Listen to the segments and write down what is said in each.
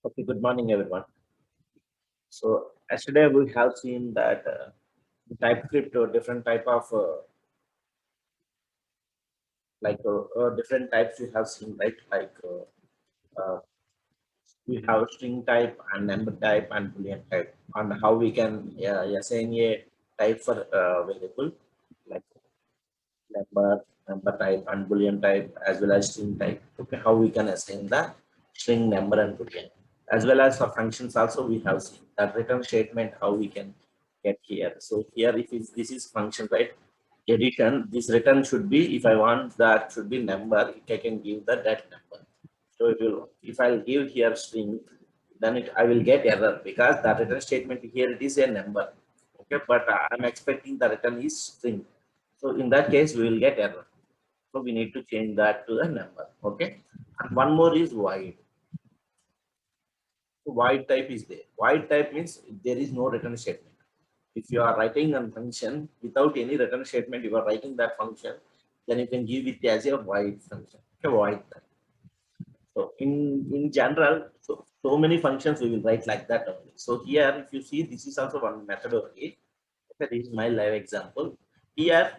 Okay, good morning, everyone. So yesterday we have seen that TypeScript or different type of different types we have seen, right? We have string type and number type and boolean type, and how we can assign a type for variable like number type and boolean type as well as string type. Okay, how we can assign the string number and boolean as well as for functions also we have seen that return statement how we can get here. So here if this is function, right? Addition, this return should be, if I want that should be number, I can give that number. So it will, if I'll give here string, then I will get error because the return statement here it is a number. Okay, but I'm expecting the return is string. So in that case, we will get error. So we need to change that to the number. Okay, and one more is void. So void type is there. Void type means there is no return statement. If you are writing a function without any return statement, you are writing that function, then you can give it as a void function. A void type. So in general, so many functions we will write like that only. So here, if you see, this is also one method only. Okay, this is my live example. Here,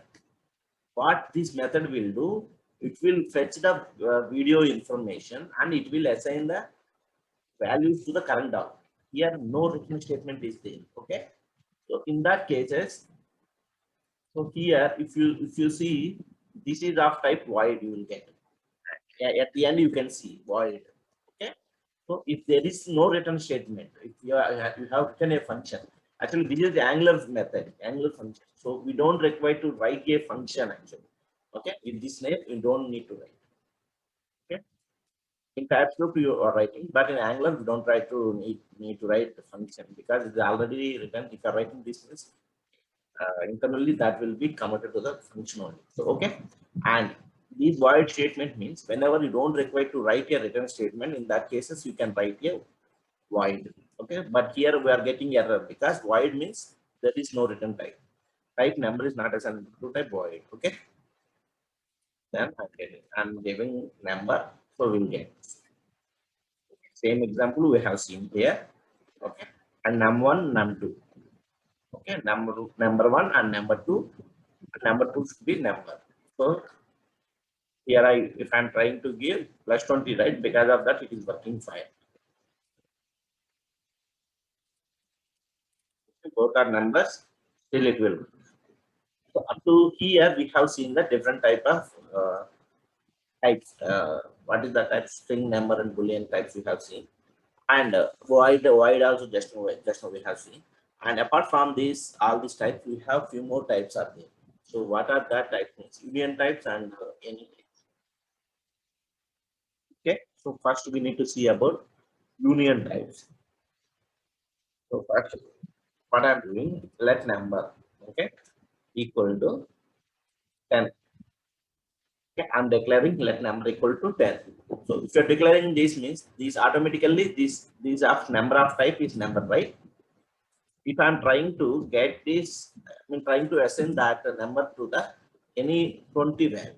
what this method will do, it will fetch the video information and it will assign the values to the current document. Here, no return statement is there. Okay, so in that cases, so here, if you see, this is of type void, you will get. At the end, you can see void. Okay. So if there is no return statement, if you have written a function, actually this is the Angular method, Angular function. So we don't require to write a function actually. Okay, in this name you don't need to write. Okay, in TypeScript you are writing, but in Angular we don't try to need to write the function because it's already written. If you are writing this means internally that will be committed to the function only. So okay, and this void statement means whenever you don't require to write a return statement, in that cases you can write a void. Okay, but here we are getting error because void means there is no return type. Type number is not assigned to type void. Okay, then I'm giving number, so we'll get same example we have seen here. Okay, and num1, num2. Okay, number one and number two should be number. So here if I'm trying to give plus 20, right? Because of that, it is working fine. Both are numbers, still it will. So up to here, we have seen the different type of types. What is the type? String, number, and boolean types we have seen, and void also just now we have seen. And apart from this, all these types, we have few more types are there. So what are that types? Means union types and any types. Okay. So first we need to see about union types. So first, what I'm doing, let number, okay, equal to 10. Okay, I'm declaring let number equal to 10. So if you're declaring this means these automatically these of number of type is number, right? If I'm trying to get this, I mean trying to assign that number to the any 20 value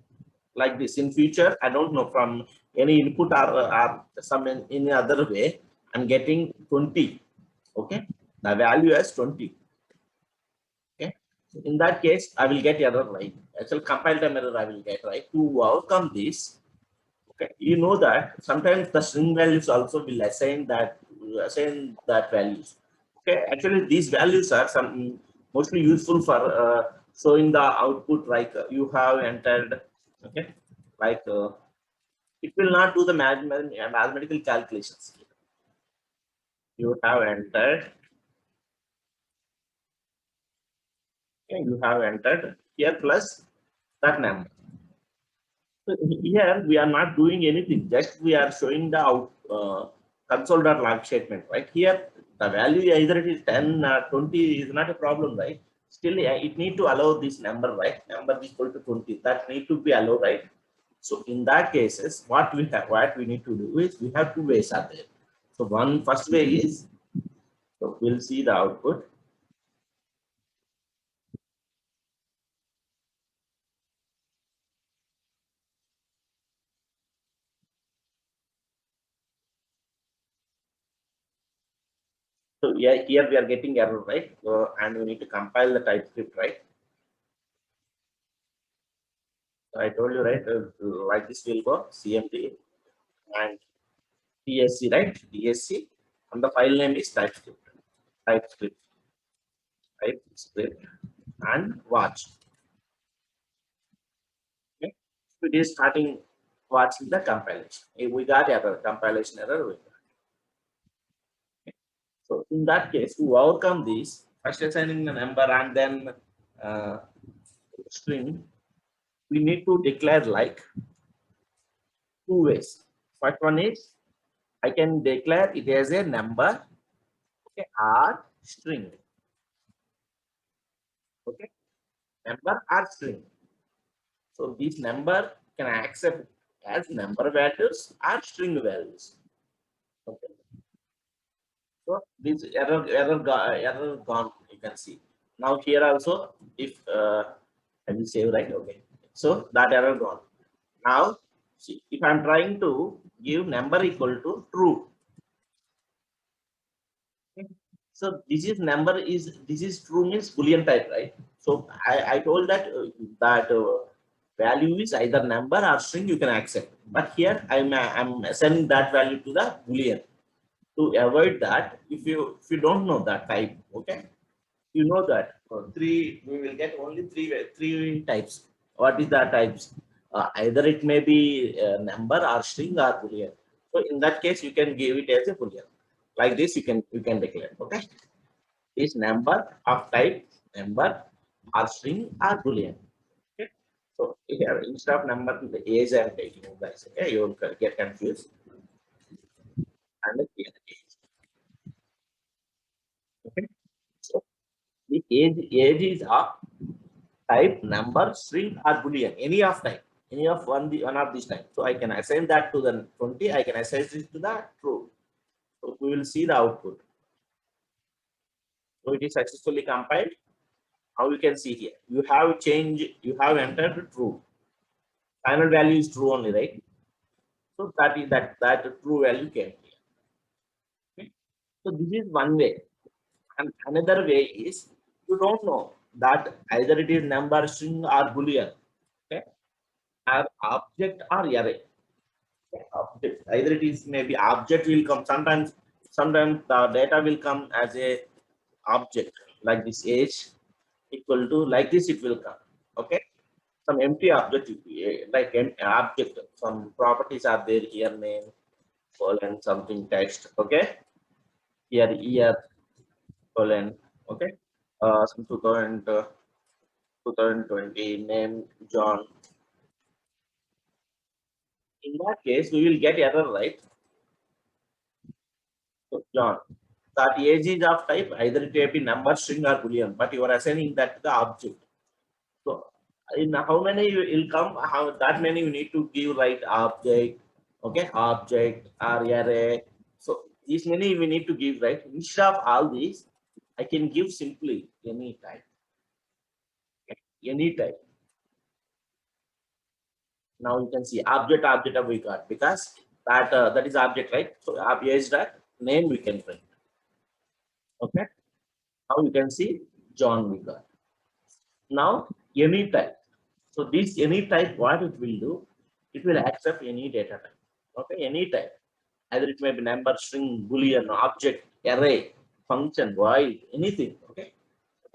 like this in future, I don't know from any input or some in any other way, I'm getting 20. Okay, the value as 20. Okay, so in that case I will get error, right? Actually compile time error I will get, right? To overcome this, okay, you know that sometimes the string values also will assign that values. Okay, actually these values are some mostly useful for showing the output, like you have entered. Okay, like it will not do the mathematical calculations. You have entered. Okay, you have entered here plus that number. So here we are not doing anything, just we are showing the console.log statement, right? Here the value either it is 10 or 20 is not a problem, right? Still, it need to allow this number, right? Number is equal to 20. That need to be allowed, right? So in that cases, what we need to do is we have two ways are there. So one first way is, so we'll see the output. So yeah, here we are getting error, right? And we need to compile the TypeScript, right? So I told you, right? Like this will go CMD and TSC, right? TSC, and the file name is TypeScript. TypeScript, TypeScript, and watch. Okay. So it is starting watching the compilation. If we got error, compilation error. Okay. So in that case, to overcome this, first assigning the number and then uh, string, we need to declare like two ways. First one is I can declare it as a number, okay, or string. Okay, number or string. So this number can accept as number values or string values. Okay. So this error gone. You can see now here also. If I will save, right. Okay. So that error gone. Now see if I'm trying to give number equal to true. Okay. So this is true means Boolean type, right? So I told that value is either number or string you can accept. But here I'm sending that value to the Boolean. To avoid that, if you don't know that type, okay, you know that three we will get only three types. What is the types? Either it may be number or string or Boolean. So in that case, you can give it as a Boolean. Like this, you can declare. Okay, is number of type number or string or Boolean. Okay, so here instead of number to the age I'm taking, guys. Okay, you will get confused and the age. Okay, so the age is a type, number, string, or boolean, any of type, any of one of these type. So I can assign that to the 20. I can assign it to the true. So we will see the output. So it is successfully compiled. How you can see here, you have changed, you have entered true. Final value is true only, right? So that is that true value came here. Okay? So this is one way, and another way is you don't know that either it is number, string, or boolean. Okay, or object or array. Object. Either it is maybe object will come sometimes the data will come as a object like this age equal to like this it will come. Okay. Some empty object like object. Some properties are there here name colon something text. Okay. Here year colon. Okay. Some 2020 name John. In that case, we will get error, right? So John. That age is of type either it may be number, string, or boolean, but you are assigning that to the object. So in how many you will come, how that many you need to give right object, okay, object or array. So these many we need to give right. Instead of all these, I can give simply any type, any type. Now you can see object we got because that is object, right? So age that name we can print. Okay. Now you can see John we got. Now any type. So this any type, what it will do, it will accept any data type. Okay, any type. Either it may be number, string, boolean, object, array, function, void, anything. Okay.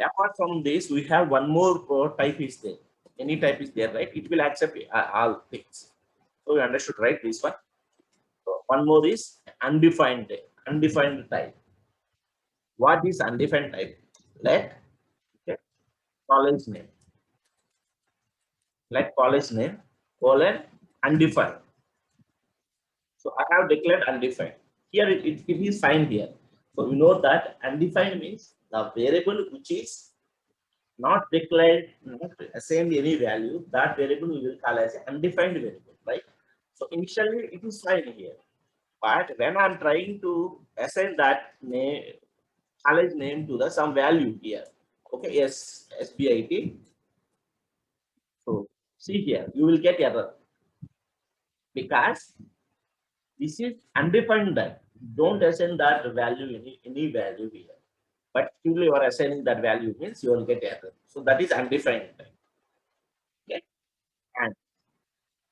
Apart from this, we have one more type is there. Any type is there, right? It will accept all things. So we understood, right? This one. So one more is undefined type. What is undefined type? Let okay, college name. Let college name colon undefined. So I have declared undefined. Here it is fine here. So we know that undefined means the variable which is not declared, not assigned any value, that variable we will call as an undefined variable, right? So initially it is fine here. But when I'm trying to assign that name, college name to the some value here. Okay, yes, SBIT. So see here, you will get error because this is undefined type. Don't assign that value any value here. But still you are assigning that value means you will get error. So that is undefined type. Okay. And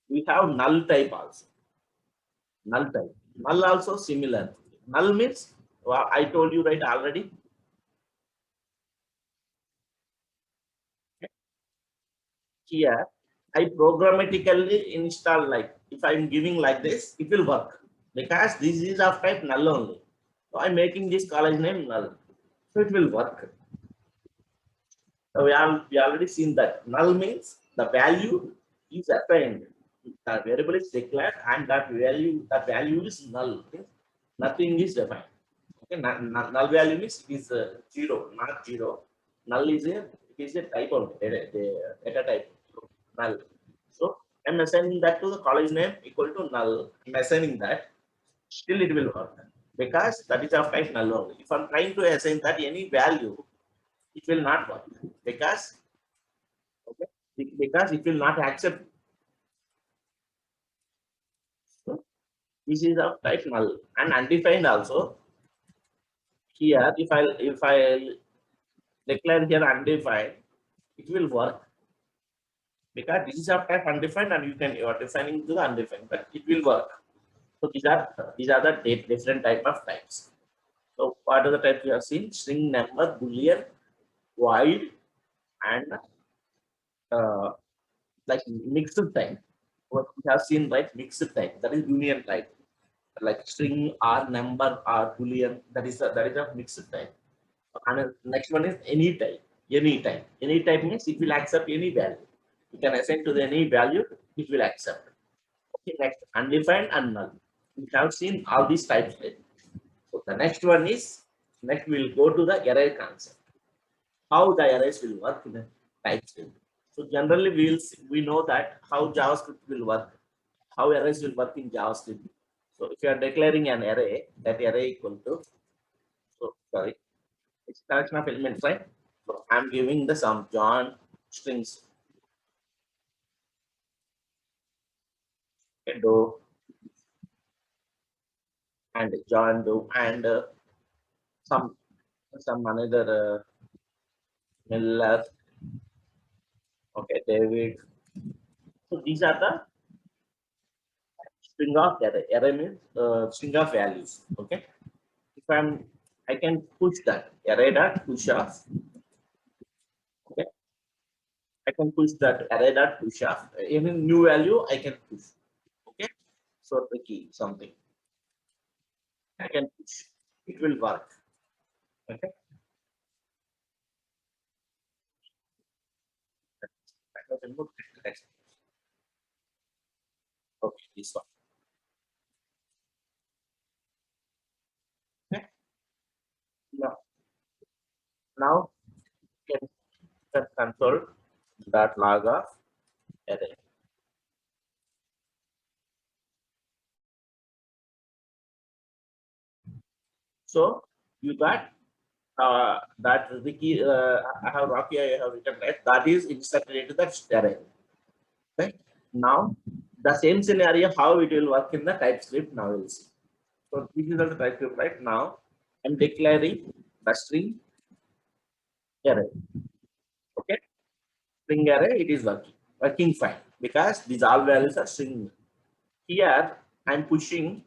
we have null type also. Null type. Null also similar. Null means I told you right already. Here I programmatically install like if I'm giving like this, it will work because this is of type null only. So I'm making this college name null. So it will work. So we already seen that null means the value is assigned. The variable is declared and that value is null. Means nothing is defined. Okay, null value means it is zero, not zero. Null is a type of data type. Null. So I'm assigning that to the college name equal to null. I'm assigning that. Still it will work because that is of type null only. If I'm trying to assign that any value, it will not work because okay, because it will not accept. So this is of type null and undefined also. Here, if I declare here undefined, it will work because this is of type undefined and you are defining to the undefined, but it will work. So these are the different type of types. So what are the types we have seen? String, number, boolean, void, and uh, like mixed type. What we have seen, right? Mixed type. That is union type. Like string or number or boolean. That is a mixed type. And next one is any type. Any type. Any type means it will accept any value. You can assign to the any value, it will accept. Okay, next undefined and null. We have seen all these types. Right? So the next one is next we'll go to the array concept. How the arrays will work in a TypeScript. So generally we know that how JavaScript will work, how arrays will work in JavaScript. So if you are declaring an array, that array equal to it's collection of elements, right? So I'm giving the some John strings do and John do and some another Miller, okay, David. So these are the string of array. Array means string of values. Okay. If I can push that array dot push off. Okay, I can push that array dot push off. Any new value I can push. Okay, so the key something I can push. It will work. Okay, okay, this one. Okay, now can console dot log of array. So you got that the key. I have Rocky. I have written right. That is inserted into that array. Right now, the same scenario how it will work in the TypeScript. Now we'll see. So this is the TypeScript right now. I'm declaring the string array. Okay, string array. It is working fine because these all values are string. Here I'm pushing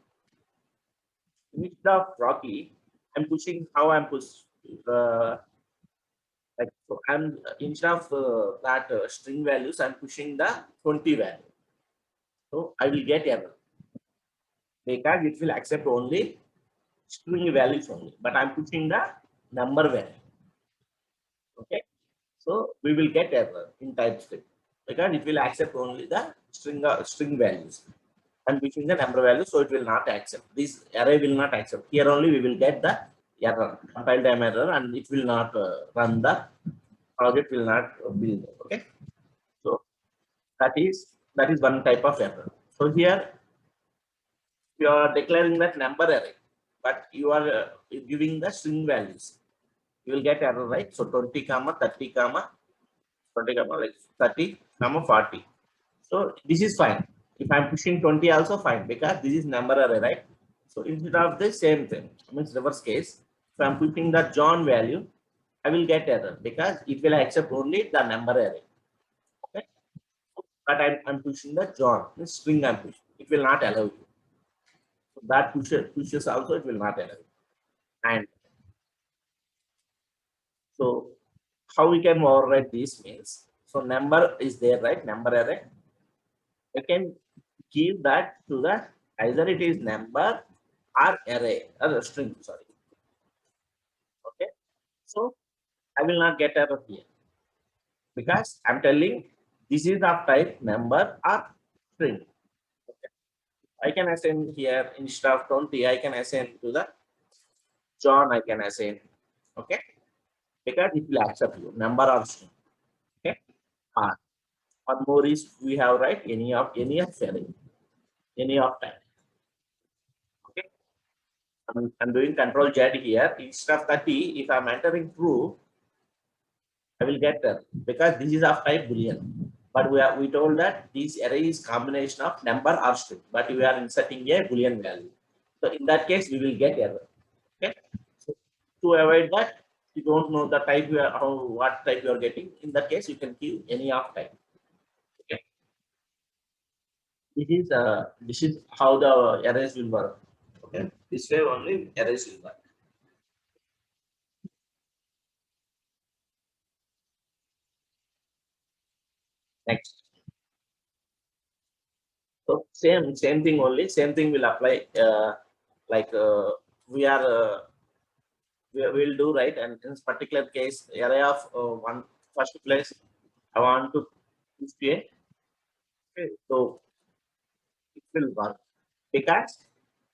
instead of Rocky. I'm pushing how I'm push. Like so I'm instead of that string values, I'm pushing the 20 value. So I will get error because it will accept only string values only, but I'm pushing the number value. Okay, so we will get error in TypeScript because it will accept only the string values. I'm pushing the number value, so it will not accept. This array will not accept. Here only we will get the error, compile time error, and it will not run the project will not build. Okay, so that is one type of error. So here you are declaring that number array, but you are giving the string values. You will get error, right? So 20 comma 30 comma 20 comma like 30 comma 40. So this is fine. If I'm pushing 20 also fine because this is number array, right? So instead of the same thing, means reverse case, if I'm putting the John value, I will get error because it will accept only the number array. Okay. But I'm pushing the John, the string I'm pushing. It will not allow you. So that pushes also it will not allow you. And so how we can override this means, so number is there, right? Number array. I can give that to the either it is number or array or a string. Sorry. Okay. So I will not get error here because I'm telling this is of type number or string. Okay. I can assign here instead of 20, I can assign to the John, I can assign. Okay. Because it will accept you number or string. Okay. One more is we have right any of array, any of type. Okay. I'm doing control Z here. Instead of 30, if I'm entering true, I will get that because this is of type boolean. But we told that this array is combination of number or string, but we are inserting a boolean value. So in that case, we will get error. Okay. So to avoid that, you don't know the type you are what type you are getting. In that case, you can give any of type. Okay. This is how the arrays will work. Okay. This way only arrays will work. Next. So same thing only. Same thing will apply. Like we are we will do right. And in this particular case, array of one first place, I want to create. Okay, so it will work because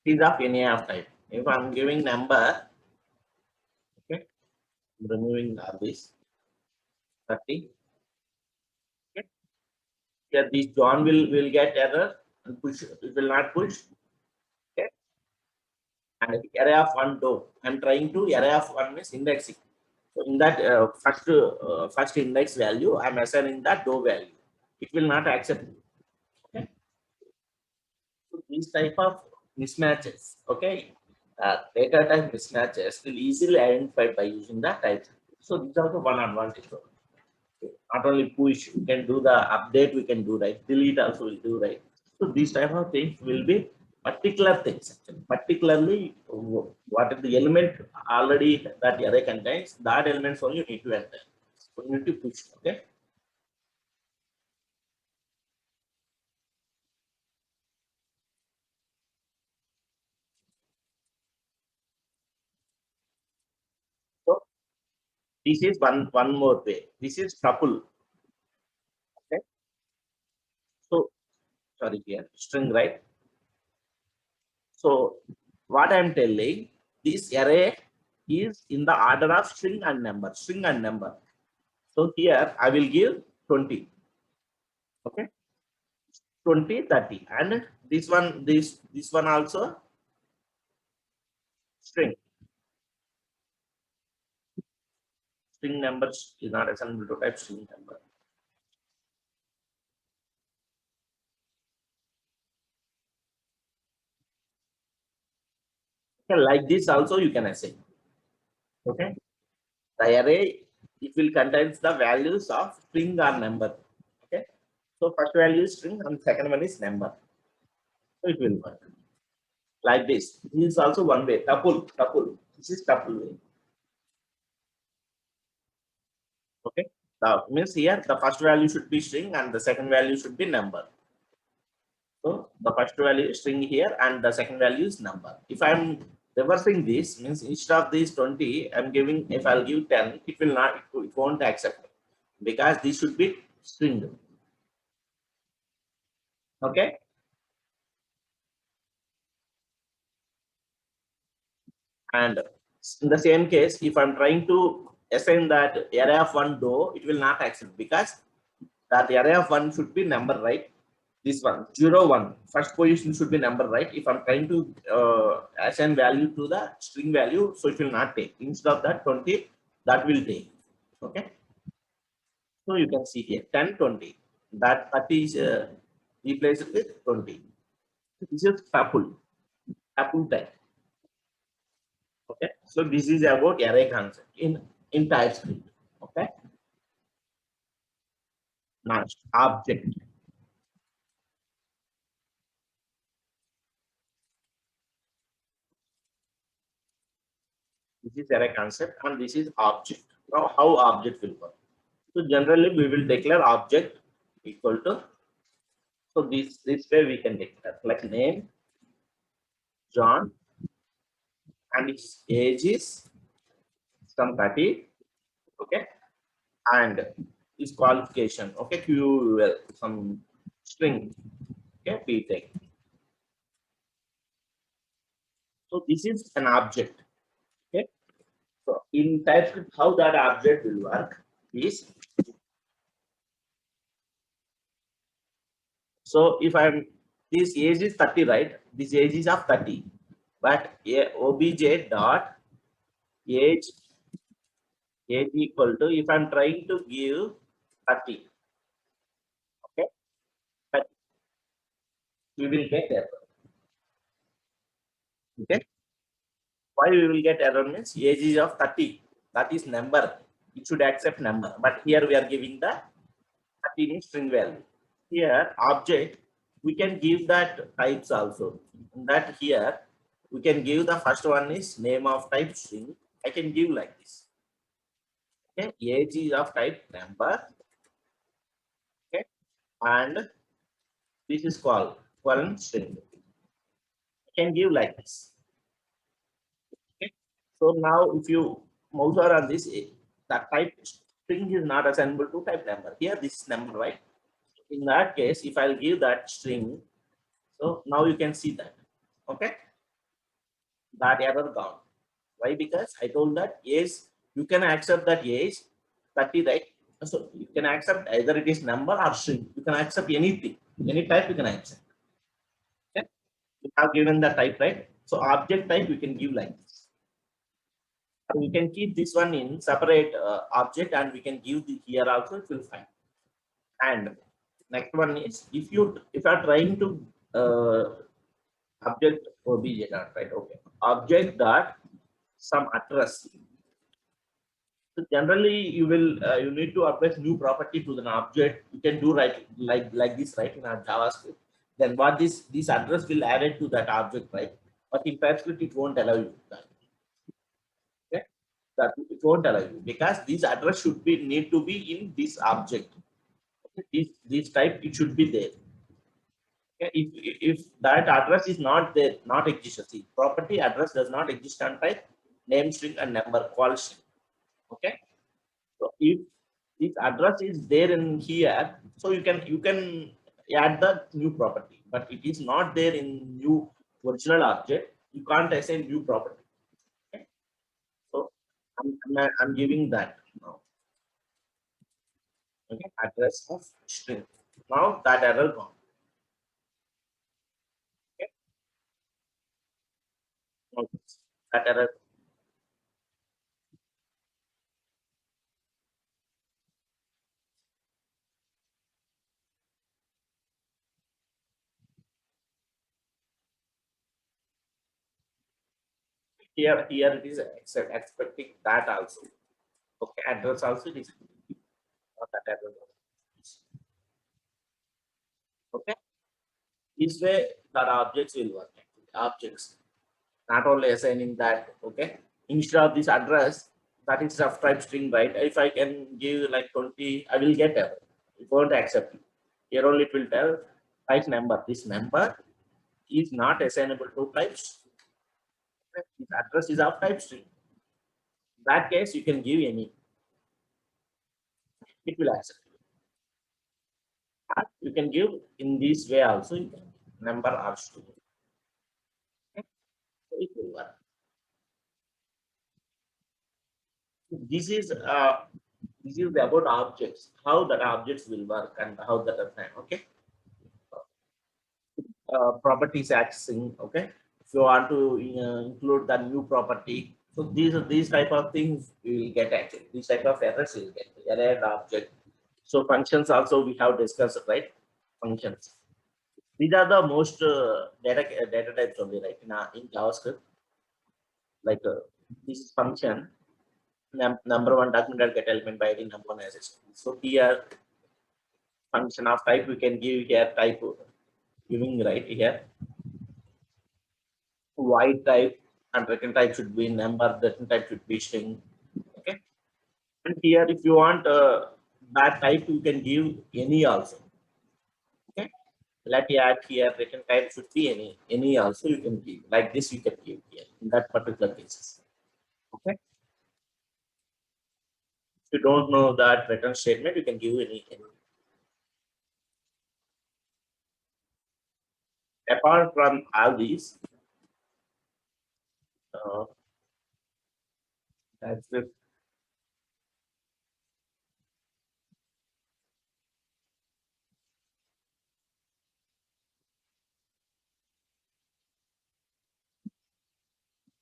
it is of any of type. If I'm giving number, okay, I'm removing all this 30. Okay, here this John will get error and push. It will not push. Okay, and array of one do. I'm trying to array of one is indexing. So in that first index value, I'm assigning that do value. It will not accept. Okay. So these type of mismatches, okay, data type mismatches will easily identified by using the type. So these are the one advantage. Okay. Not only push, we can do the update, we can do right. Delete also will do right. So these type of things will be particular things. Actually. Particularly, what is the element already that array contains, that elements only you need to enter. So you need to push. Okay. So this is one more way. This is tuple. Okay. So sorry here, string, right? So what I'm telling, this array is in the order of string and number, string and number. So here I will give 20. Okay. 20, 30. And this one also string. String numbers is not assignable to type string number. Okay, like this also you can assign. Okay. The array, it will contains the values of string or number. Okay. So first value is string and second one is number. So it will work like this. This is also one way. Tuple. This is tuple way. Okay. Now means here the first value should be string and the second value should be number. So the first value is string here and the second value is number. If I'm reversing this, means instead of this 20, I'm giving, if I'll give 10, it will not, it won't accept because this should be string. Okay. And in the same case, if I'm trying to assign that array of one do, it will not accept because that array of one should be number, right? This one 0 1 first position should be number, right? If I'm trying to assign value to the string value, so it will not take. Instead of that 20, that will take. Okay. So you can see here 10 20, that 30 is replaced with 20. This is tuple. Apple type. Okay, so this is about array concept in TypeScript. Okay, next object. This is array concept and this is object. Now how object will work? So generally we will declare object equal to, so this way we can declare like name John and its age is some 30. Okay, and this qualification. Okay, QUL some string. Okay, P take. So this is an object. Okay, so in TypeScript, how that object will work is, so if I'm, this age is 30, right? This age is of 30, but obj dot age equal to, if I'm trying to give 30, okay, but we will get error. Okay, why we will get error means age is of 30, that is number, it should accept number, but here we are giving the 30 in string value. Here object we can give that types also, that here we can give the first one is name of type string. I can give like this. Okay, age is of type number. Okay, and this is called current string. I can give like this. Okay, so now if you mouse over on this, that type string is not assignable to type number. Here this is number, right? In that case, if I'll give that string, so now you can see that. Okay, that error gone. Why? Because I told that age, you can accept that age 30, right? So you can accept either it is number or string. You can accept anything, any type you can accept. Okay, you have given the type, right? So object type you can give like this. We can keep this one in separate object, and we can give the here also, it will fine. And next one is, if you are trying to object obj dot, right? Okay, object dot some address. So generally you will you need to apply new property to the object. You can do right like this, right, in our JavaScript. Then what this address will add it to that object, right? But in TypeScript it won't allow you that. Okay, that it won't allow you because this address should be need to be in this object. Okay? This type it should be there. Okay? If that address is not there, not exist, see, property address does not exist on type name string and number call string. Okay, so if this address is there in here, so you can add the new property, but it is not there in new original object. You can't assign new property. Okay? So I'm giving that now. Okay, address of string. Now that error gone. Okay, now that error. Here it is expecting that also. Okay, address also is not that error. Okay, this way that objects will work. Objects, not only assigning that. Okay, instead of this address that is of type string, right? If I can give like 20, I will get error. It won't accept it. Here only it will tell type number. This number is not assignable to types. This address is of type string. In that case, you can give any. It will accept. You can give in this way also. You can number or string. Okay? So it will work. This is about objects, how that objects will work and how that are. Okay, properties accessing. Okay, if you want to include the new property, so these type of things we will get actually. These type of errors will get error object. So functions also we have discussed, right? Functions. These are the most data types only, right? In JavaScript, like this function number one document get element by ID number one as it. So here function of type we can give here type giving right here void type and return type should be number, return type should be string. Okay, and here if you want that type you can give any also. Okay, let you add here return type should be any also you can give like this you can give here in that particular cases. Okay, if you don't know that return statement you can give any. Apart from all these uh, that's the.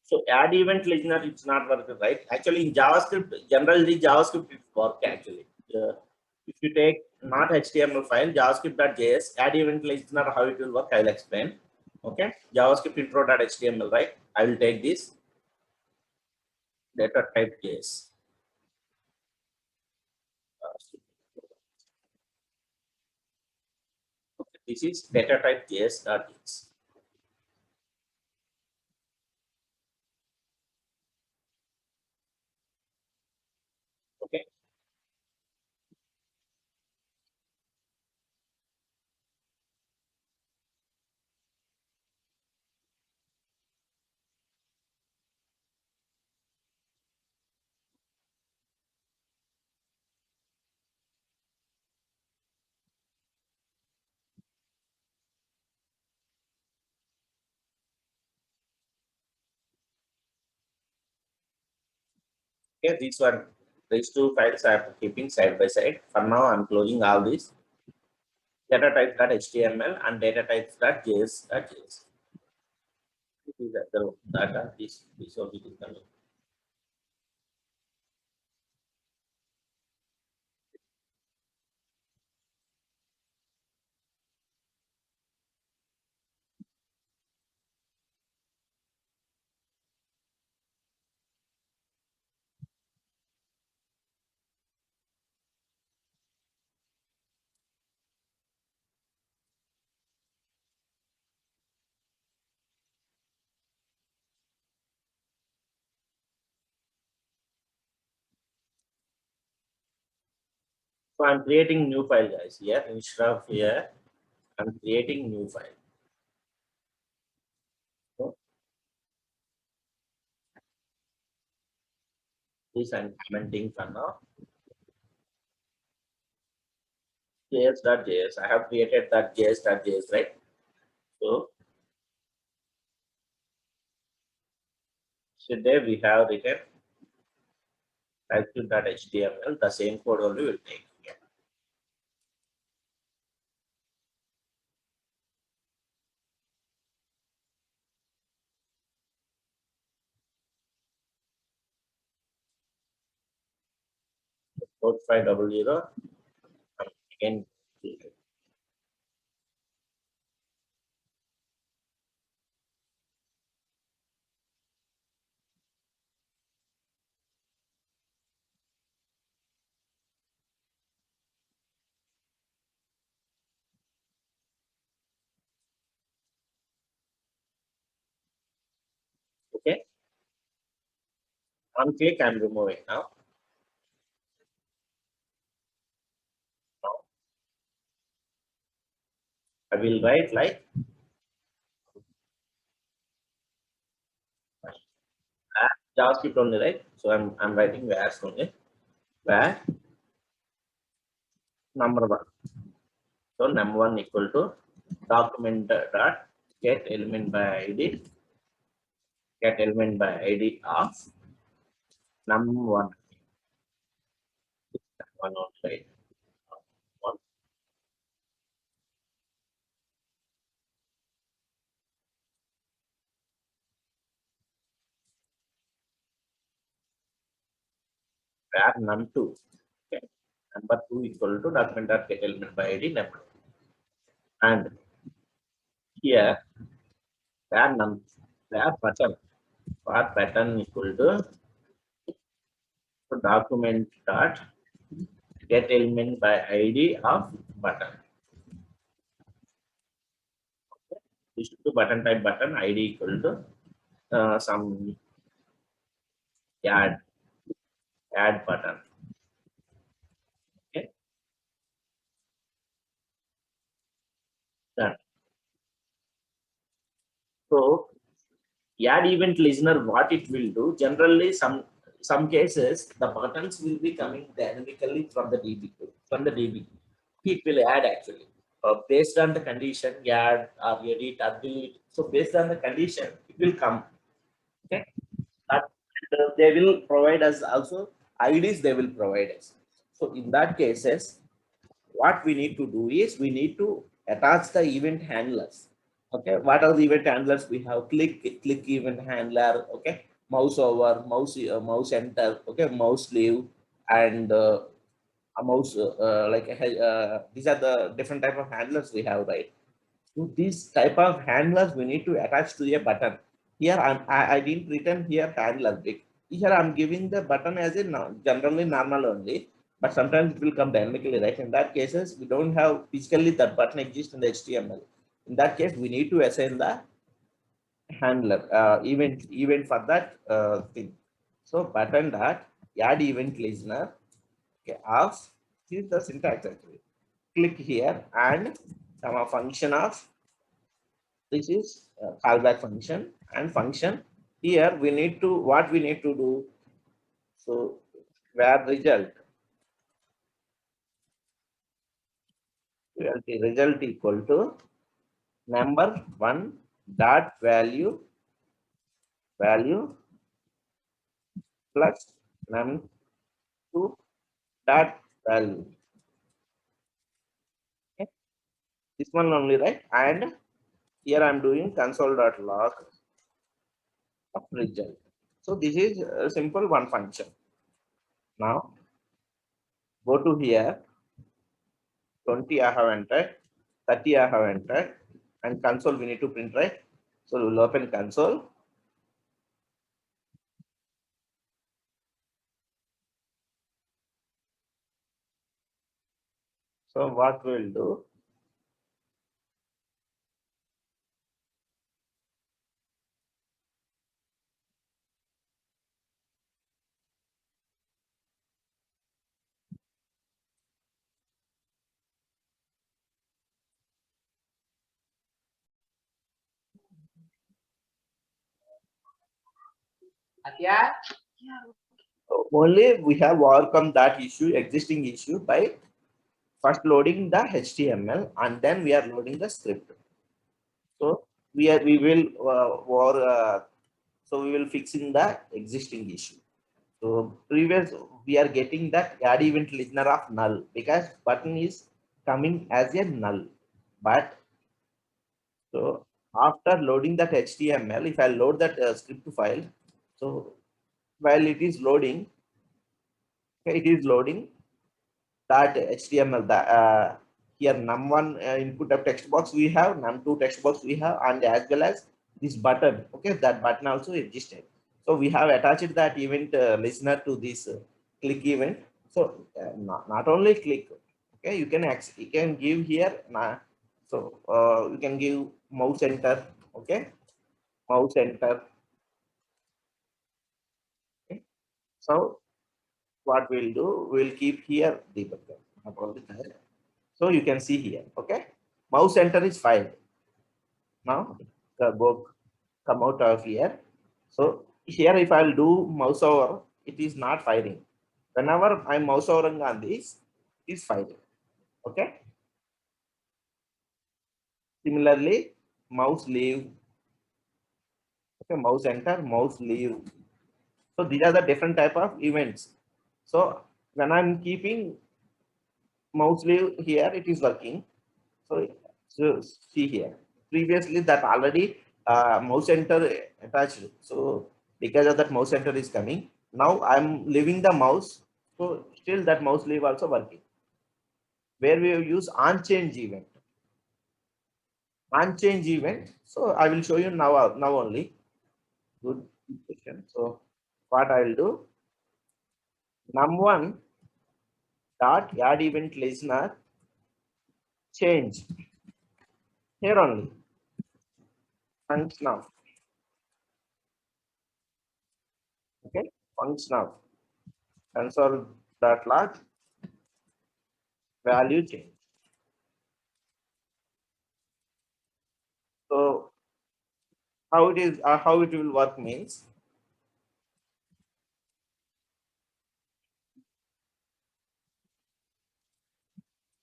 So add event listener, it's not working, right? Actually, in JavaScript, generally JavaScript it work actually. If you take not HTML file, JavaScript.js, add event listener, how it will work, I will explain. Okay, JavaScript intro.html, right? I will take this data type JS. Okay, this is data type JS.js. Okay, okay, these two files I am keeping side by side. For now, I'm closing all these data types.html and data types.js.js. This is the data, this only is coming. So I'm creating new file, guys. Here instead of here, I'm creating new file. So this I'm commenting for now. JS.js. I have created that JS.js, right? So there we have written type2.html. The same code only will take here. Code 500 again. Okay. On click, I'm removing now. Now I will write like JavaScript only, right? So I'm writing where only where number one. So number one equal to document dot get element by ID, get element by ID of number one. One on side. One where num two. Okay. Number two equal to document dot get element by ID number. And here where num where button var pattern equal to document dot get element by id of button. This should be button type button id equal to some add button. Okay, done. So add event listener, what it will do generally, some cases the buttons will be coming dynamically from the db. It will add actually based on the condition, add or edit or delete. So based on the condition it will come. Okay, but they will provide us also ids, they will provide us. So in that cases what we need to do is we need to attach the event handlers. Okay, what are the event handlers? We have click event handler. Okay, mouse over, mouse enter. Okay, mouse leave, and a mouse these are the different type of handlers we have, right? So these type of handlers we need to attach to a button. Here I didn't written here handler big. Here I'm giving the button as a generally normal only, but sometimes it will come dynamically, right? In that cases, we don't have physically that button exists in the HTML. In that case, we need to assign the handler event for that thing. So button dot add event listener. Okay, of this is the syntax actually. Click here and some a function of this is callback function and function. Here we need to what we need to do. So where result equal to number one dot value plus num two dot value. Okay. This one only, right? And here I'm doing console.log of result. So this is a simple one function. Now go to here 20 I have entered, 30 I have entered, and console we need to print, right? So we'll open console. So what we'll do, only we have overcome that issue, existing issue, by first loading the HTML and then we are loading the script. So we will so we will fixing the existing issue. So previous we are getting that add event listener of null because button is coming as a null. But so after loading that HTML, if I load that script file, so while it is loading, okay, it is loading that HTML. Here num1 input of text box we have, num2 text box we have, and as well as this button. Okay, that button also existed. So we have attached that event listener to this click event. So not only click. Okay, you can give here. So you can give mouse enter. Okay, mouse enter. Okay. So what we'll do, we'll keep here debugger. So you can see here, okay, mouse enter is fine. Now go come out of here. So here if I'll do mouse over, it is not firing. Whenever I'm mouse overing on this, it is firing. Okay. Similarly, mouse leave. Okay, mouse enter, mouse leave. So these are the different type of events. So when I'm keeping mouse leave here, it is working. So see here. Previously that already mouse enter attached. So because of that mouse enter is coming. Now I'm leaving the mouse. So still that mouse leave also working. Where we use on change event. Unchange event. So I will show you now only. Good question. So what I will do, num1 dot add event listener change here only. Function now. Okay, function now. Console dot log value change. So how it is, how it will work means,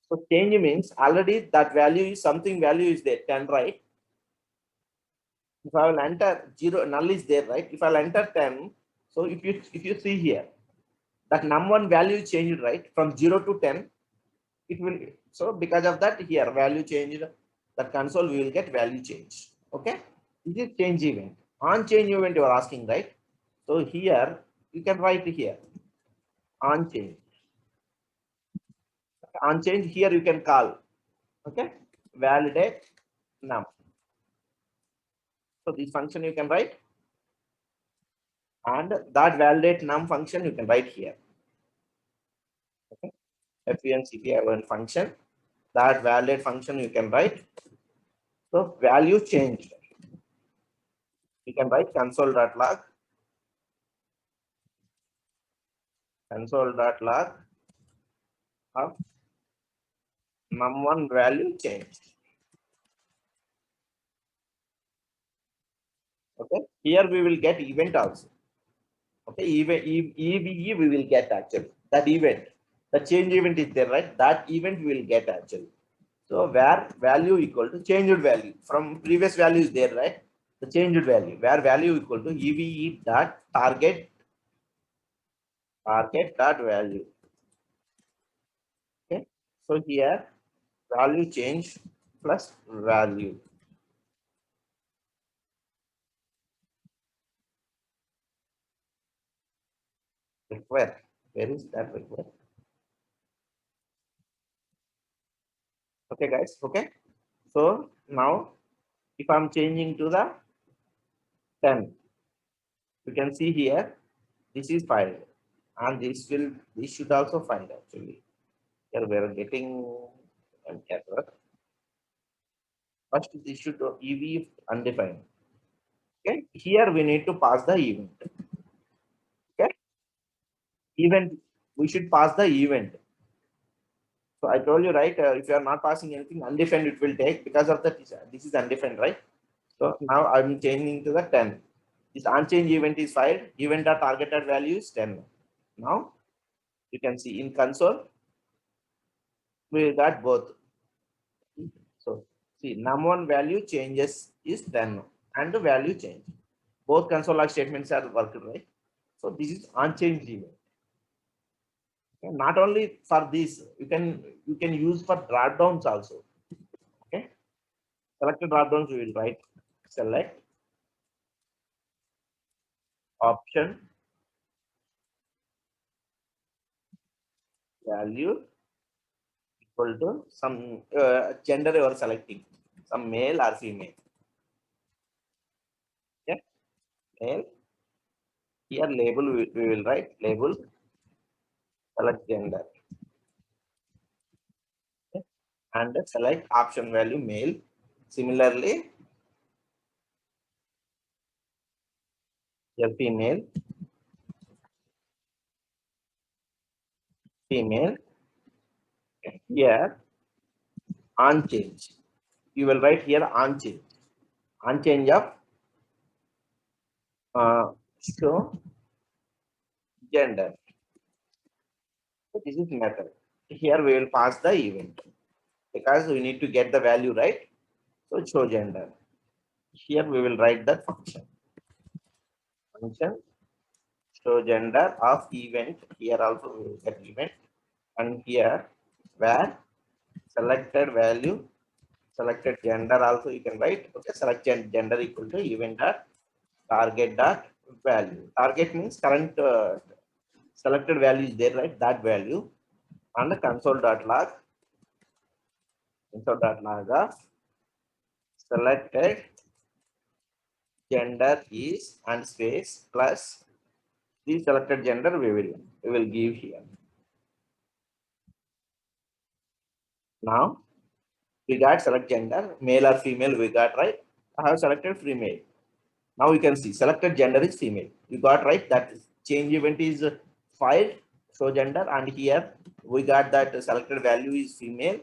so change means already that value is something, value is there 10, right? If I will enter 0, null is there, right? If I'll enter 10, so if you see here, that num1 value changed, right? From 0 to 10, it will, so because of that here value changed, that console we will get value change. Okay, this is change event. On change event you are asking, right? So here you can write here on change. On change here you can call, okay, validate num. So this function you can write, and that validate num function you can write here. Okay, funcpy function, that validate function you can write. So value changed, you can write console.log of num1 value changed. Okay, here we will get event also. Okay, even EVE we will get actually that event. The change event is there, right? That event we will get actually. So where value equal to changed value from previous value is there, right? The changed value, where value equal to EVE dot target dot value. Okay, so here value change plus value. Require. Where is that require? Okay, guys. Okay. So now if I'm changing to the 10, you can see here this is filed, and this should also find actually. Here we are getting an error. First this should EV undefined. Okay. Here we need to pass the event. Okay. Event, we should pass the event. So I told you, right, if you are not passing anything, undefined it will take, because of that this is undefined, right? So now I'm changing to the 10. This unchanged event is filed. Event or targeted value is 10. Now you can see in console we got both. So see, num1 value changes is 10 and the value change. Both console log statements are worked, right? So this is unchanged event. Okay. Not only for this, you can use for drop downs also. Okay. Selected drop downs we will write select option value equal to some gender you are selecting, some male or female. Okay. Male. Here label we will write label select gender. Okay. And select option value male. Similarly, here female. Here on change. You will write here on change. On change of show gender. So this is method. Here we will pass the event because we need to get the value, right? So show gender. Here we will write that function. Function show gender of event. Here also we will get event, and here where selected value, selected gender also you can write. Okay, select gender equal to event dot target dot value. Target means current selected value is there, right? That value, and the console.log of selected gender is and space plus the selected gender we will give here. Now we got select gender, male or female we got right. I have selected female. Now you can see selected gender is female. You got right that change event is filed, show gender, and here we got that selected value is female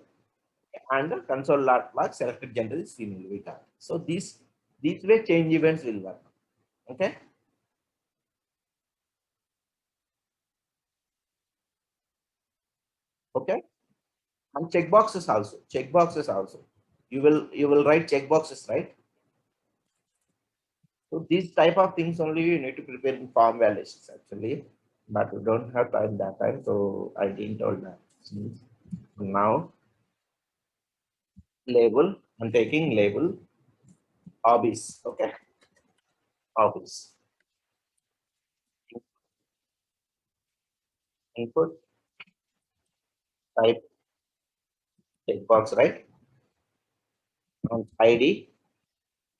and the console log selected gender is female we got. So these way change events will work. Okay. Okay. And checkboxes also. Checkboxes also. You will write checkboxes, right? So these type of things only you need to prepare in form validations actually, but we don't have time that time, so I didn't told that. Now label. I'm taking label hobbies. Okay, hobbies. Input type checkbox, right? ID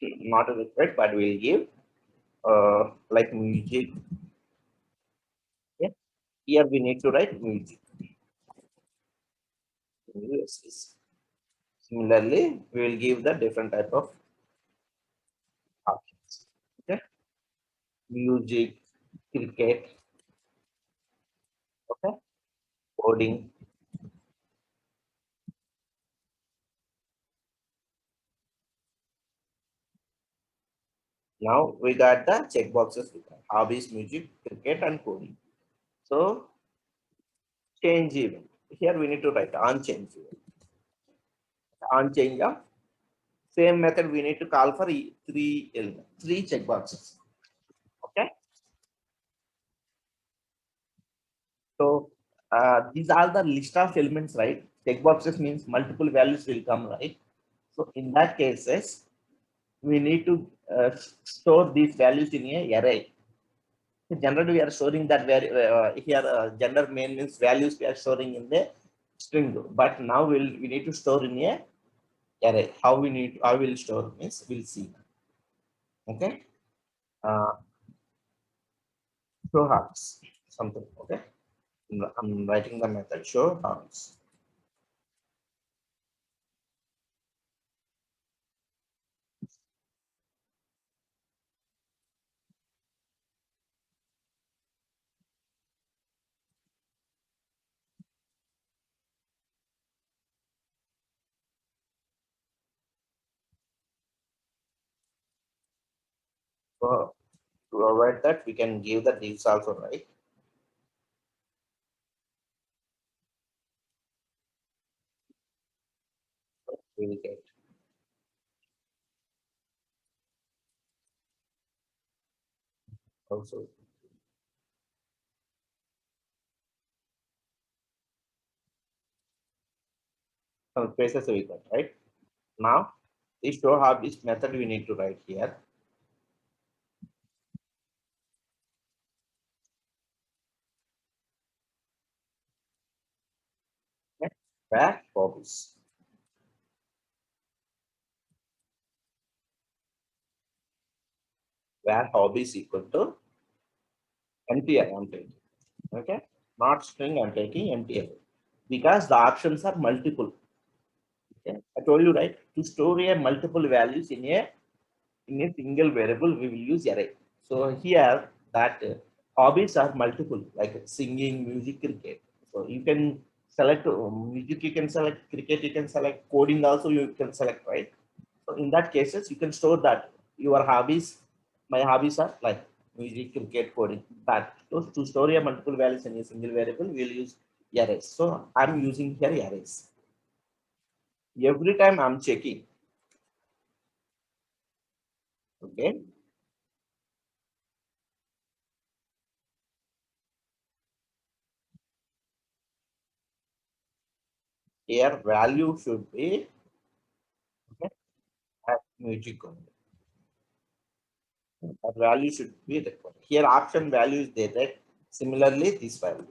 not required, but we'll give like music. Yeah. Here we need to write music. Yes. Similarly, we will give the different type of options. Okay, music, cricket, okay, coding. Now we got the check boxes with hobbies, music, cricket, and coding. So change event. Here we need to write on change event. On change of same method we need to call for three elements, three check boxes. Okay. So these are the list of elements, right? Check boxes means multiple values will come, right? So in that cases, we need to store these values in a array. So generally, we are storing that here gender main means values we are storing in the string, but now we need to store in a array. How will store means we'll see. Okay. Uh, show hearts something. Okay. I'm writing the method show hearts. So to avoid that, we can give the these also, right? We will get also some spaces we got, right? Now this show hobbies method we need to write here. Okay. Where hobbies. Where hobbies equal to empty I'm taking. Okay, not string I'm taking empty because the options are multiple. Okay, I told you right to store a multiple values in a single variable we will use array. So here that hobbies are multiple like singing, music, cricket. So you can select music, you can select cricket, you can select coding also you can select, right? So in that cases, you can store that your hobbies, my hobbies are like music, cricket, coding. That so to store a multiple values in a single variable, we'll use arrays. So I'm using here arrays. Every time I'm checking, okay, here value should be okay, at music only. That value should be recorded. Here option value is there, right? Similarly, this value.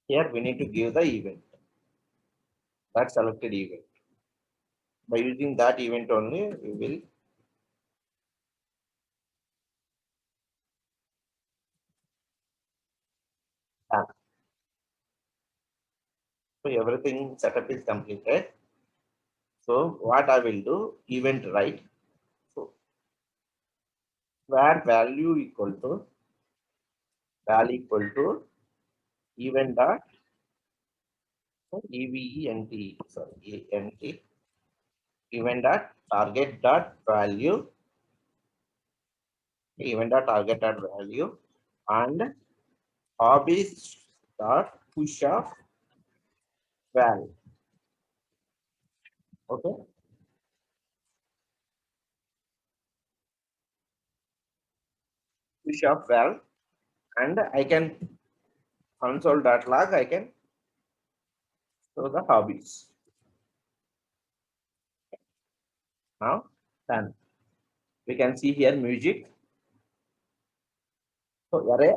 Here we need to give the event, that selected event. By using that event only, we will have. So everything setup is completed. So what I will do, event write. So where value equal to event dot event event dot target dot value event dot target dot value and hobbies dot push of val. Okay, push of val, and I can console dot log. I can show the hobbies. Now done. We can see here music. So array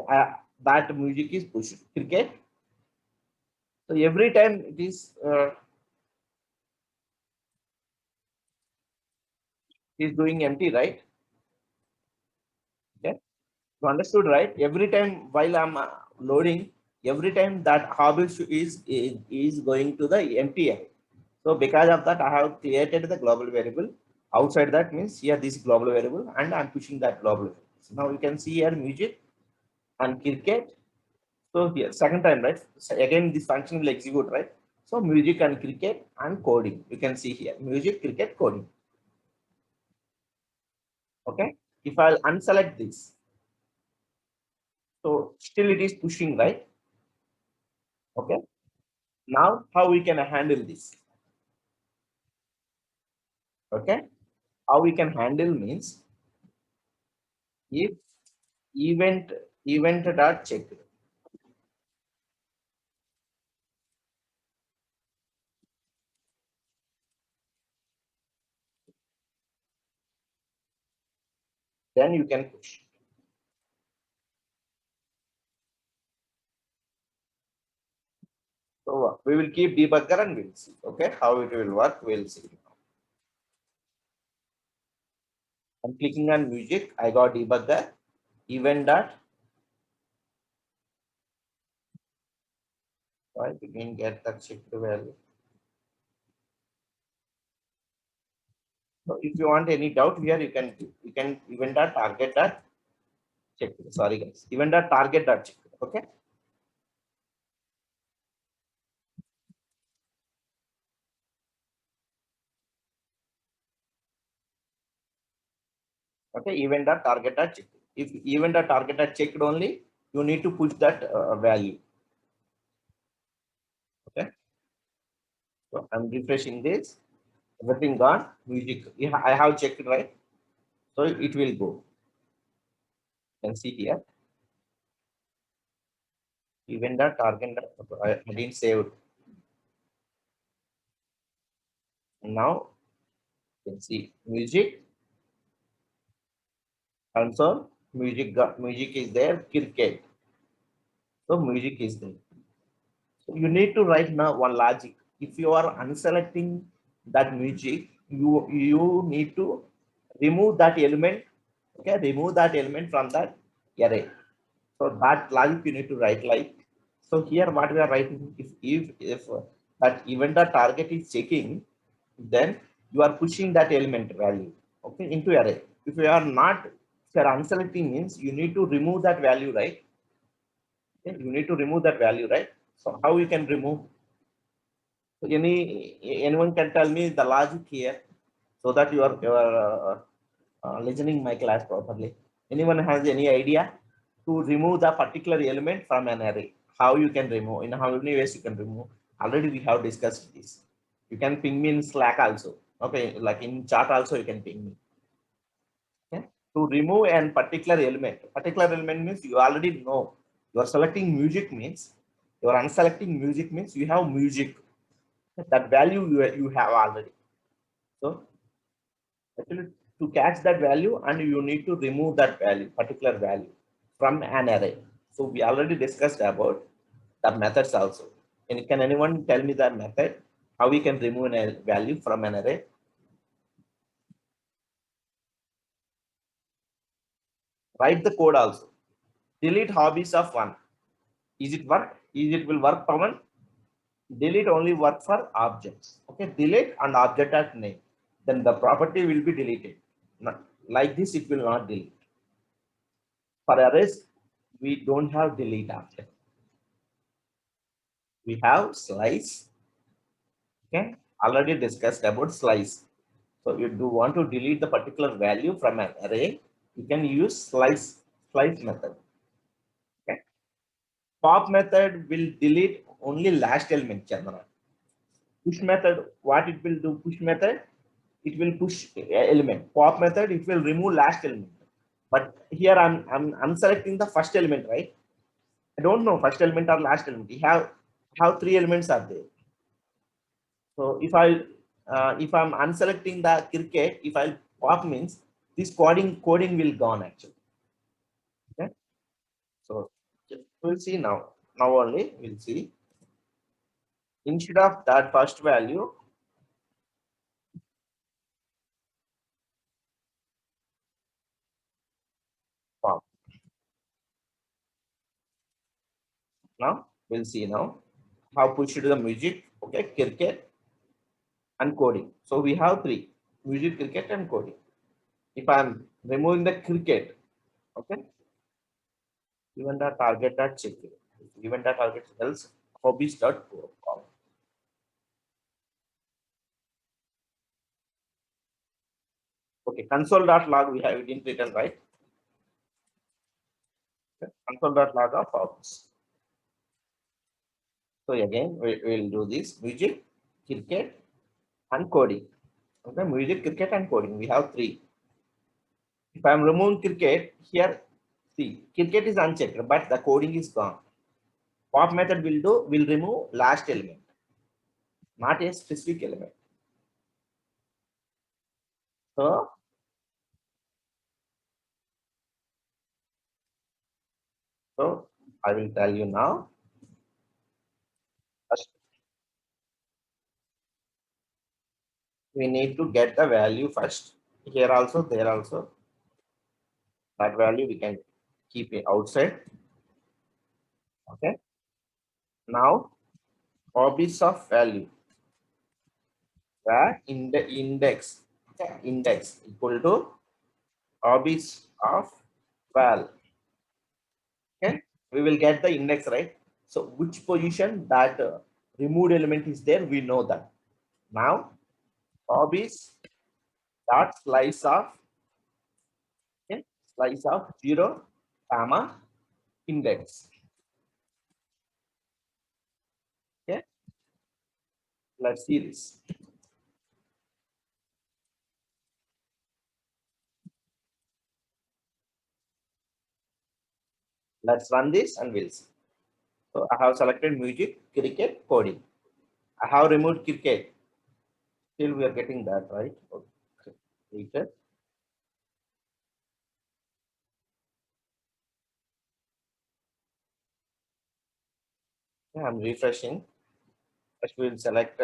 that music is pushed cricket. So every time it is doing empty, right? Okay, you understood, right? Every time while I'm loading, every time that hobby is going to the empty array. So because of that, I have created the global variable. Outside that means here this global variable, and I'm pushing that global variable. So now you can see here music and cricket. So here second time, right? So again this function will execute, right? So music and cricket and coding. You can see here music, cricket, coding. Okay. If I'll unselect this, so still it is pushing, right? Okay. Now how we can handle this? Okay. How we can handle means if event dot check, then you can push. So we will keep debugger and we'll see. Okay, how it will work, we'll see. I'm clicking on music. I got debugger. Event dot. I didn't get that checked value. So if you want any doubt here, you can event dot target dot check. Sorry guys, event dot target dot check. Okay. Okay, event dot target dot check. If event dot target dot checked only, you need to push that value. Okay. So I'm refreshing this. Everything gone. Music. Yeah, I have checked, right. So it will go. You can see here. Event dot target dot, I didn't save it. Now you can see music console. Music is there. Cricket. So music is there. So you need to write now one logic. If you are unselecting that music, you need to remove that element. Okay, remove that element from that array. So that logic you need to write like. So here what we are writing, if that even the target is checking, then you are pushing that element value, okay, into array. If you are not, if you are unselecting means you need to remove that value, right? Okay, you need to remove that value, right? So how you can remove? So anyone can tell me the logic here, so that you are listening my class properly. Anyone has any idea to remove the particular element from an array? How you can remove? In how many ways you can remove? Already we have discussed this. You can ping me in Slack also. Okay, like in chat also you can ping me. Okay? To remove an particular element. Particular element means you already know. You are selecting music means you are unselecting music means you have music. That value you have already. So actually to catch that value, and you need to remove that value, particular value from an array. So we already discussed about. The methods also. And can anyone tell me that method? How we can remove a value from an array? Write the code also. Delete hobbies of one. Is it work? Is it will work, Pawan? Delete only work for objects. Okay, delete and object at name. Then the property will be deleted. Like this, it will not delete. For arrays, we don't have delete object. We have slice. Okay, already discussed about slice. So you do want to delete the particular value from an array, you can use slice method. Okay. Pop method will delete only last element, Chandra. Push method, what it will do? Push method, it will push element. Pop method, it will remove last element. But here I'm selecting the first element, right? I don't know first element or last element. You have three elements are there. So if I'm unselecting the cricket, if I pop means this coding will gone actually. Okay. So we'll see now. Now only we'll see. Instead of that first value, pop. Now we'll see now how push to the music. Okay, cricket and coding. So we have three: music, cricket, and coding. If I'm removing the cricket, okay, even the target dot check. Even the target else hobbies dot com. Okay, console.log we have it in written, right? Okay, console.log of hobbies. So again, we'll do this music, cricket, and coding. Okay, music, cricket, and coding. We have three. If I'm removing cricket, here, see, cricket is unchecked, but the coding is gone. Pop method will remove last element, not a specific element. So, so I will tell you now. First, we need to get the value first. Here also, there also. That value we can keep it outside. Okay. Now, hobbies of value. Where in the index equal to hobbies of val. Okay, we will get the index, right? So which position that removed element is there, we know that. Now hobbies dot slice of, okay, slice of 0 comma index. Okay, let's see this. Let's run this and we'll see. So I have selected music, cricket, coding. I have removed cricket. Still we are getting that, right? Okay. Later. Yeah, I'm refreshing. First we'll select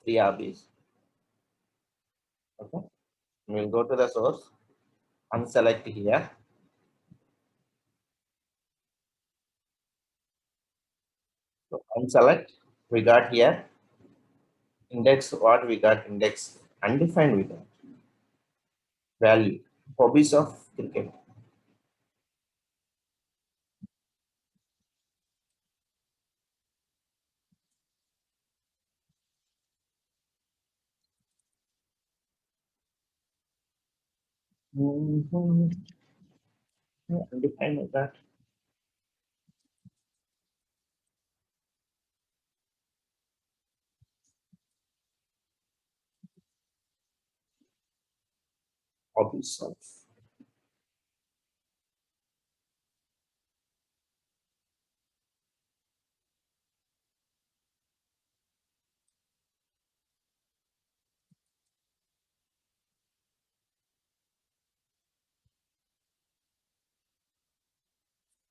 three RBs. Okay. We'll go to the source, unselect here. So unselect, we got here index, what we got index, undefined we got value, hobbies of cricket. Mhm. Yeah, undefined we got hobbies of.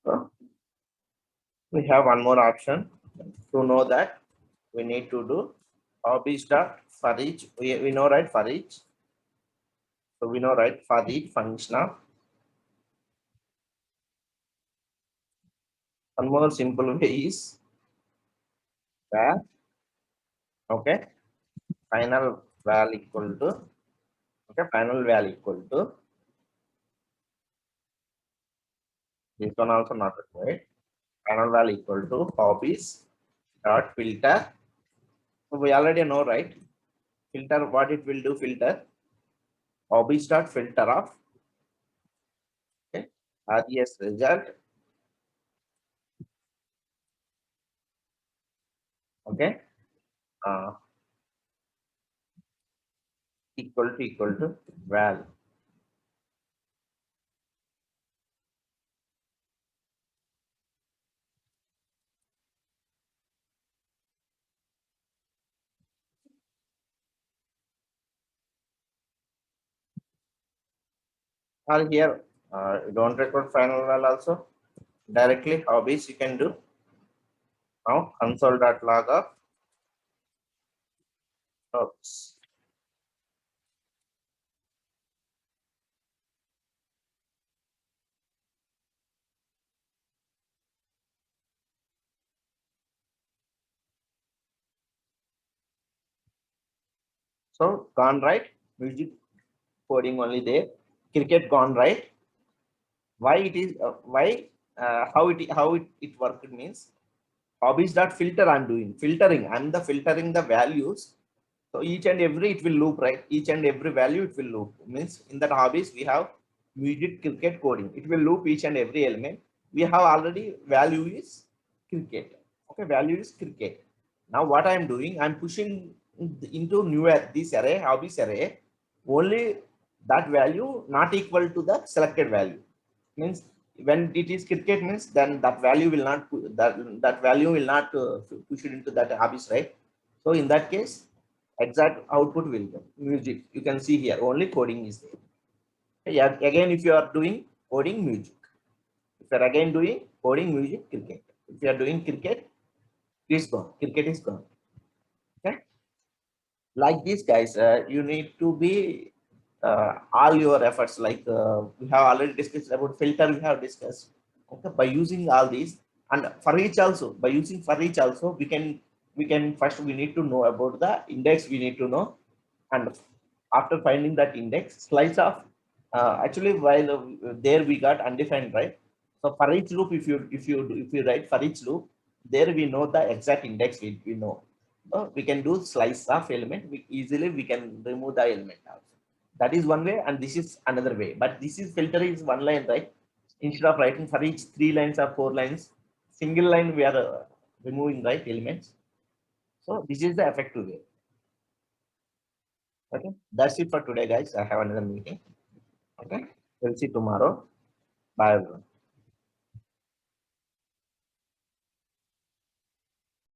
Huh? We have one more option. To know that, we need to do hobbies dot for each. We know, right, for each. So we know, right, for each function of. One more simple way is that, okay, final val equal to, okay, final val equal to, this one also not required. Final val equal to hobbies dot filter. So we already know, right? Filter, what it will do, filter hobbies dot filter of, okay, res result, okay, uh, equal to val. Or here, you don't record final val also. Directly hobbies you can do. Now console.log of hobbies. So gone right, music coding only there. Cricket gone right. Why it is why how it worked means hobbies dot filter I'm doing filtering. I'm the filtering the values. So each and every it will loop, right? Each and every value it will loop. Means in that hobbies we have music, cricket, coding. It will loop each and every element. We have already value is cricket. Okay, value is cricket. Now what I am doing, I'm pushing into new this array, hobbies array, only that value not equal to the selected value. Means when it is cricket means then that value will not that value will not push it into that hobbies, right? So in that case, exact output will be music. You can see here only coding is there. Yeah, again if you are doing coding music, if you are again doing coding music cricket, if you are doing cricket, it's gone. Cricket is gone. Okay, like this guys, you need to be all your efforts. Like we have already discussed about filter. We have discussed. Okay, by using all these and for each also by using for each also we can first we need to know about the index. We need to know and after finding that index slice of actually while there we got undefined, right? So for each loop if you write for each loop there we know the exact index we know. So we can do slice of element. We easily we can remove the element also. That is one way and this is another way, but this is filter is one line, right? Instead of writing for each 3 lines or 4 lines, single line we are removing, right, elements. So this is the effective way. Okay, that's it for today, guys. I have another meeting. Okay, we'll see tomorrow. Bye, everyone.